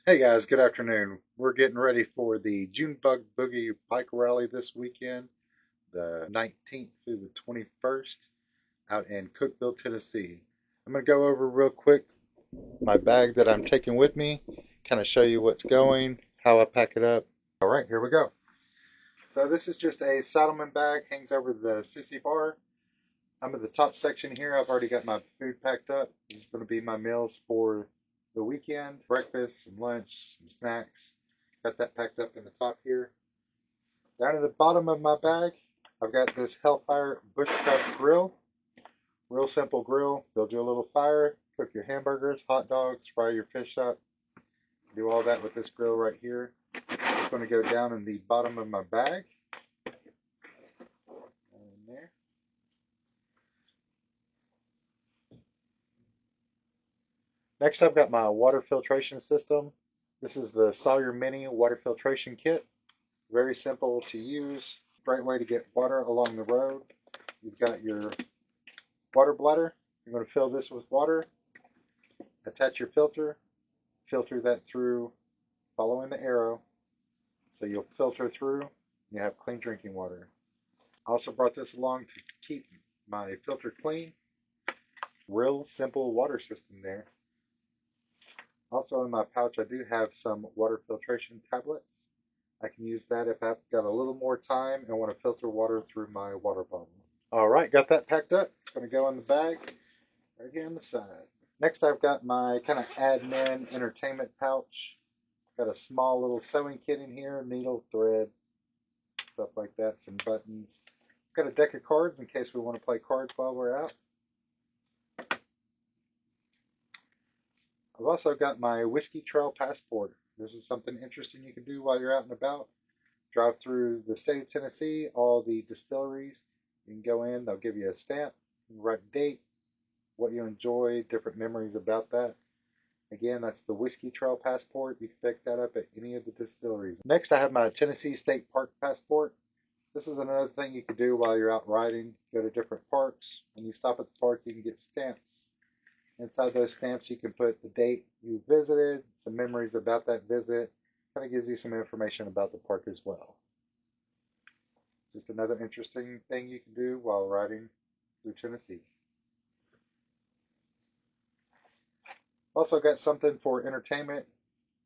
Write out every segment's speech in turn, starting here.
Hey guys, good afternoon. We're getting ready for the June Bug Boogie Bike Rally this weekend, the 19th through the 21st, out in Cookeville, Tennessee. I'm going to go over real quick my bag that I'm taking with me, kind of show you what's going, how I pack it up. All right, here we go. So this is just a Saddleman bag, hangs over the sissy bar. I'm at the top section here. I've already got my food packed up. This is going to be my meals for the weekend. Breakfast, some lunch, some snacks. Got that packed up in the top here. Down at the bottom of my bag, I've got this Hellfire Bushcraft grill. Real simple grill. Build you a little fire, cook your hamburgers, hot dogs, fry your fish up. Do all that with this grill right here. It's going to go down in the bottom of my bag. In there. Next, I've got my water filtration system. This is the Sawyer Mini water filtration kit. Very simple to use. Great way to get water along the road. You've got your water bladder. You're going to fill this with water. Attach your filter. Filter that through following the arrow. So you'll filter through. You have clean drinking water. I also brought this along to keep my filter clean. Real simple water system there. Also in my pouch I do have some water filtration tablets. I can use that if I've got a little more time and want to filter water through my water bottle. All right, got that packed up. It's going to go in the bag right here on the side. Next I've got my kind of admin entertainment pouch. Got a small little sewing kit in here, needle, thread, stuff like that, some buttons. Got a deck of cards in case we want to play cards while we're out. I've also got my Whiskey Trail Passport. This is something interesting you can do while you're out and about. Drive through the state of Tennessee, all the distilleries. You can go in, they'll give you a stamp, you can write a date, what you enjoy, different memories about that. Again, that's the Whiskey Trail Passport. You can pick that up at any of the distilleries. Next, I have my Tennessee State Park Passport. This is another thing you can do while you're out riding. Go to different parks. When you stop at the park, you can get stamps. Inside those stamps, you can put the date you visited, some memories about that visit. Kind of gives you some information about the park as well. Just another interesting thing you can do while riding through Tennessee. Also got something for entertainment,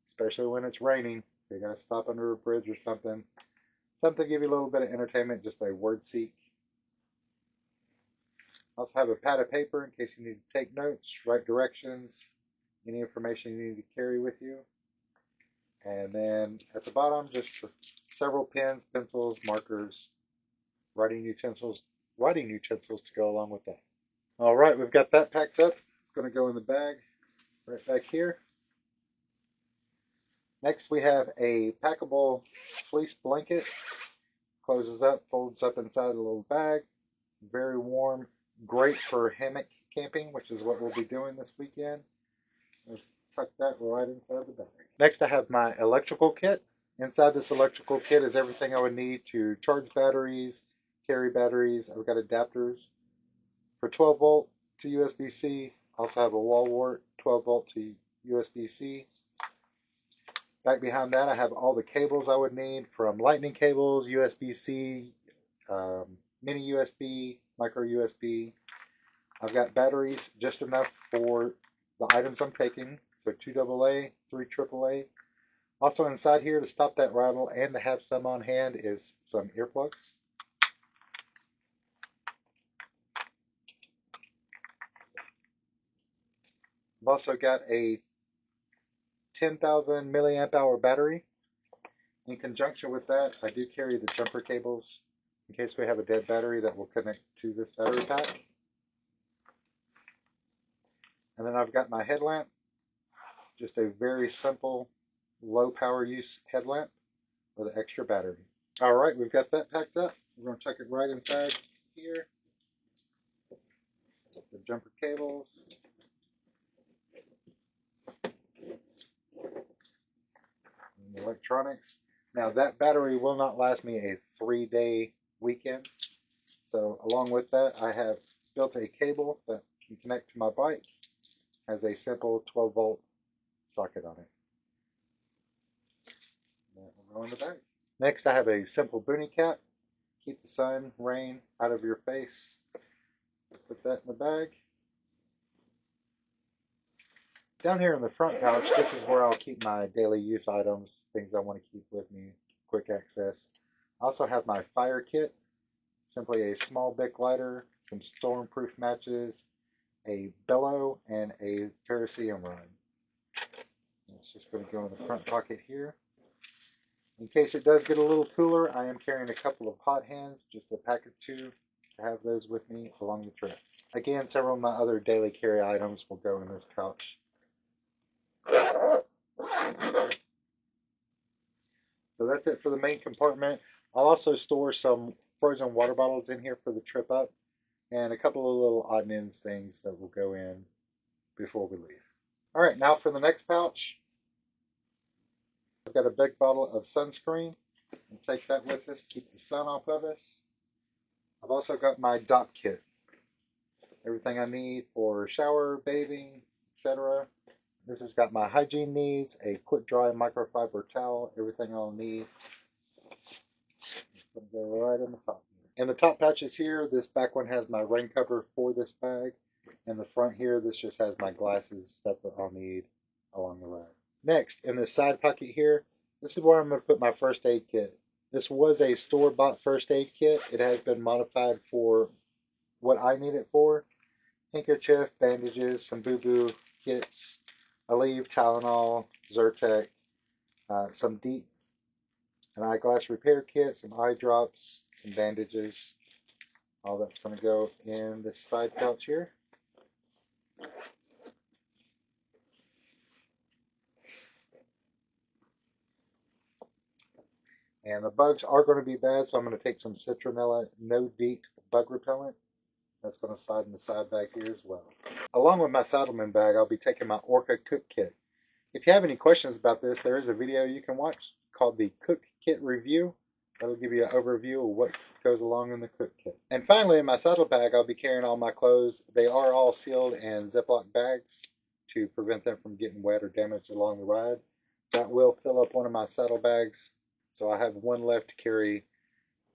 especially when it's raining. You gotta stop under a bridge or something. Something to give you a little bit of entertainment, just a word seek. Also have a pad of paper in case you need to take notes, write directions, any information you need to carry with you. And then at the bottom, just several pens, pencils, markers, writing utensils to go along with that. All right, we've got that packed up. It's going to go in the bag right back here. Next, we have a packable fleece blanket. Closes up, folds up inside a little bag. Very warm, great for hammock camping, which is what we'll be doing this weekend. Just tuck that right inside the bag. Next, I have my electrical kit. Inside this electrical kit is everything I would need to charge batteries, carry batteries. I've got adapters for 12 volt to USB-C. Also have a wall wart, 12 volt to USB-C. Back behind that, I have all the cables I would need, from lightning cables, USB-C, mini USB, micro USB. I've got batteries just enough for the items I'm taking, so 2 AA, 3 AAA. Also inside here to stop that rattle and to have some on hand is some earplugs. I've also got a 10,000 milliamp hour battery. In conjunction with that, I do carry the jumper cables in case we have a dead battery that will connect to this battery pack. And then I've got my headlamp, just a very simple low power use headlamp with an extra battery. All right, we've got that packed up. We're going to tuck it right inside here. The jumper cables. And the electronics. Now that battery will not last me a 3-day weekend. So along with that, I have built a cable that can connect to my bike. Has a simple 12 volt socket on it. Throw in the bag. Next, I have a simple boonie cap. Keep the sun, rain out of your face. Put that in the bag. Down here in the front pouch, this is where I'll keep my daily use items, things I want to keep with me, quick access. I also have my fire kit, simply a small Bic lighter, some stormproof matches, a bellow, and a kerosene rod. It's just going to go in the front pocket here. In case it does get a little cooler, I am carrying a couple of hot hands, just a pack of two, to have those with me along the trip. Again, several of my other daily carry items will go in this pouch. So that's it for the main compartment. I'll also store some frozen water bottles in here for the trip up, and a couple of little odd and ends things that will go in before we leave. All right, now for the next pouch. I've got a big bottle of sunscreen. We'll take that with us, keep the sun off of us. I've also got my dock kit. Everything I need for shower, bathing, etc. This has got my hygiene needs, a quick dry microfiber towel, everything I'll need. It's going to go right in the top. In the top pouches here, this back one has my rain cover for this bag. In the front here, this just has my glasses, stuff that I'll need along the ride. Next, in this side pocket here, this is where I'm going to put my first aid kit. This was a store-bought first aid kit. It has been modified for what I need it for. Handkerchief, bandages, some boo-boo kits, Aleve, Tylenol, Zyrtec, some deep, an eyeglass repair kit, some eye drops, some bandages. All that's going to go in this side pouch here. And the bugs are going to be bad, so I'm going to take some citronella no DEET bug repellent. That's going to slide in the side bag here as well. Along with my saddleman bag, I'll be taking my Orca Cook Kit. If you have any questions about this, there is a video you can watch. It's called the Cook Kit Review. That'll give you an overview of what goes along in the Cook Kit. And finally, in my saddle bag, I'll be carrying all my clothes. They are all sealed in Ziploc bags to prevent them from getting wet or damaged along the ride. That will fill up one of my saddle bags, so I have one left to carry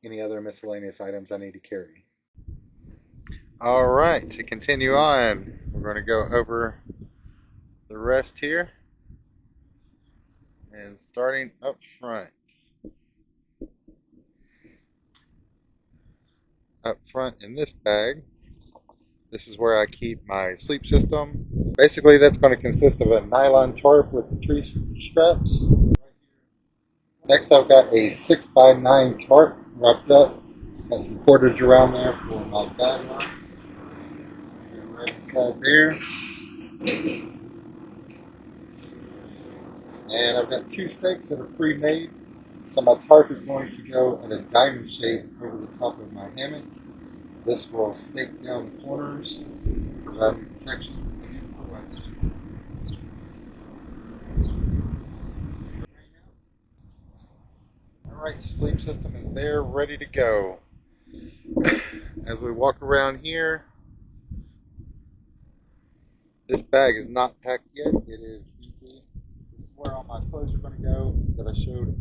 any other miscellaneous items I need to carry. All right, to continue on, we're going to go over the rest here. And starting up front. Up front in this bag, this is where I keep my sleep system. Basically, that's going to consist of a nylon tarp with the tree straps. Next, I've got a 6x9 tarp wrapped up. Got some cordage around there for my guidelines. Right inside there. And I've got two stakes that are pre-made. So my tarp is going to go in a diamond shape over the top of my hammock. This will stake down the corners, providing protection against the weather. Alright, sleep system is there, ready to go. As we walk around here, this bag is not packed yet. It is empty. This is where all my clothes are going to go that I showed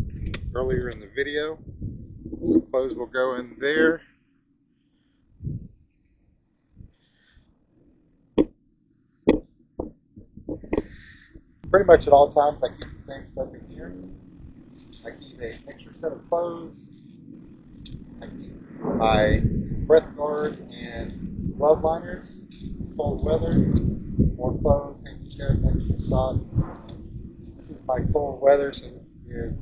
earlier in the video. So clothes will go in there. Pretty much at all times I keep the same stuff in here. I keep an extra set of clothes. I keep my breath guard and glove liners, cold weather, more clothes, handkerchief, extra socks. This is my cold weather, so this is a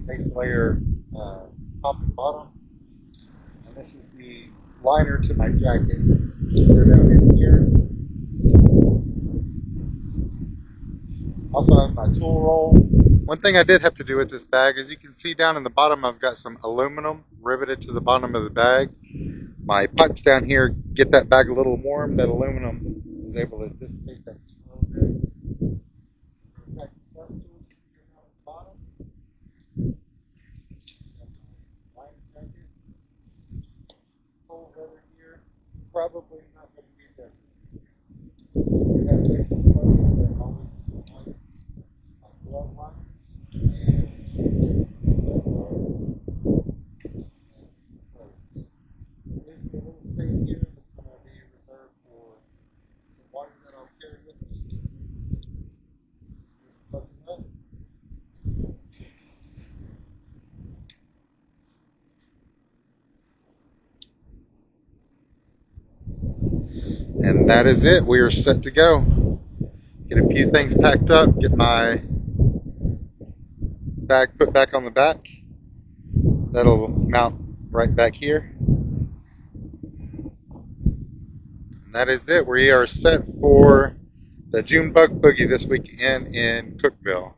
base layer top and bottom. And this is the liner to my jacket. They're down in here. Also have my tool roll. One thing I did have to do with this bag, as you can see down in the bottom, I've got some aluminum riveted to the bottom of the bag. My pipes down here get that bag a little warm. That aluminum is able to dissipate that heat a little bit. Pack this up, tools you can go down at the bottom. Liner jacket. Cold weather here. Probably not going to be there. You have extra clothes that always glove liners and And that is it. We are set to go. Get a few things packed up, get my bag put back on the back. That'll mount right back here. And that is it. We are set for the June Bug Boogie this weekend in Cookeville.